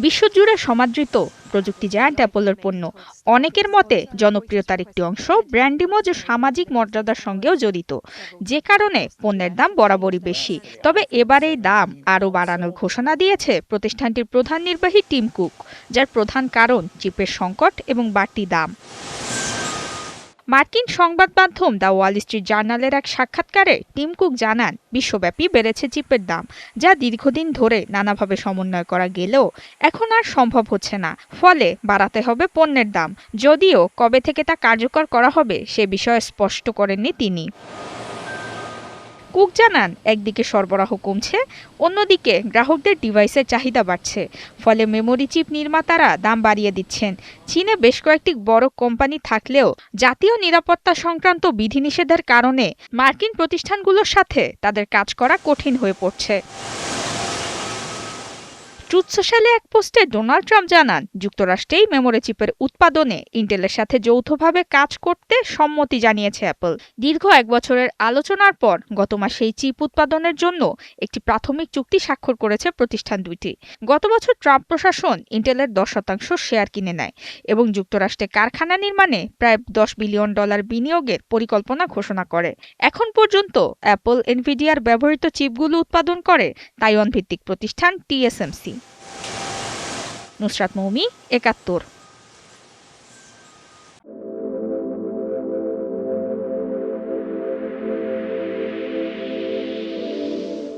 বিশ্বজুড়ে সমাদৃত প্রযুক্তি জায়ান্ট অ্যাপলের পণ্য অনেকের মতে জনপ্রিয়তার একটি অংশ ব্র্যান্ড ইমেজ ও সামাজিক মর্যাদার সঙ্গেও জড়িত, যে কারণে পণ্যের দাম বরাবরই বেশি। তবে এবার এই দাম আরও বাড়ানোর ঘোষণা দিয়েছে প্রতিষ্ঠানটির প্রধান নির্বাহী টিম কুক, যার প্রধান কারণ চিপের সংকট এবং বাড়তি দাম। মার্কিন সংবাদ মাধ্যম দ্য ওয়াল স্ট্রিট জার্নালের এক সাক্ষাৎকারে টিম কুক জানান, বিশ্বব্যাপী বেড়েছে চিপের দাম, যা দীর্ঘদিন ধরে নানাভাবে সমন্বয় করা গেলেও এখন আর সম্ভব হচ্ছে না। ফলে বাড়াতে হবে পণ্যের দাম, যদিও কবে থেকে তা কার্যকর করা হবে সে বিষয়ে স্পষ্ট করেননি তিনি। কুক জানান, একদিকে সরবরাহ কমছে, অন্যদিকে গ্রাহকদের ডিভাইসের চাহিদা বাড়ছে, ফলে মেমোরি চিপ নির্মাতারা দাম বাড়িয়ে দিচ্ছেন। চীনে বেশ কয়েকটি বড় কোম্পানি থাকলেও জাতীয় নিরাপত্তা সংক্রান্ত বিধিনিষেধের কারণে মার্কিন প্রতিষ্ঠানগুলোর সাথে তাদের কাজ করা কঠিন হয়ে পড়ছে। ট্রুথ সোশ্যালে এক পোস্টে ডোনাল্ড ট্রাম্প জানান, যুক্তরাষ্ট্রেই মেমোরি চিপের উৎপাদনে ইন্টেলের সাথে যৌথভাবে কাজ করতে সম্মতি জানিয়েছে অ্যাপল। দীর্ঘ 1 বছরের আলোচনার পর গত মাসে এই চিপ উৎপাদনের জন্য একটি প্রাথমিক চুক্তি স্বাক্ষর করেছে প্রতিষ্ঠান দুটি। গত বছর ট্রাম্প প্রশাসন ইন্টেলের 10% শেয়ার কিনে নেয় এবং যুক্তরাষ্ট্রে কারখানা নির্মাণে প্রায় $10 বিলিয়ন বিনিয়োগের পরিকল্পনা ঘোষণা করে। এখন পর্যন্ত অ্যাপল এনভিডিয়ার ব্যবহৃত চিপগুলো উৎপাদন করে তাইওয়ান ভিত্তিক প্রতিষ্ঠান TSMC। নুসরাত মৌমি, ৭১।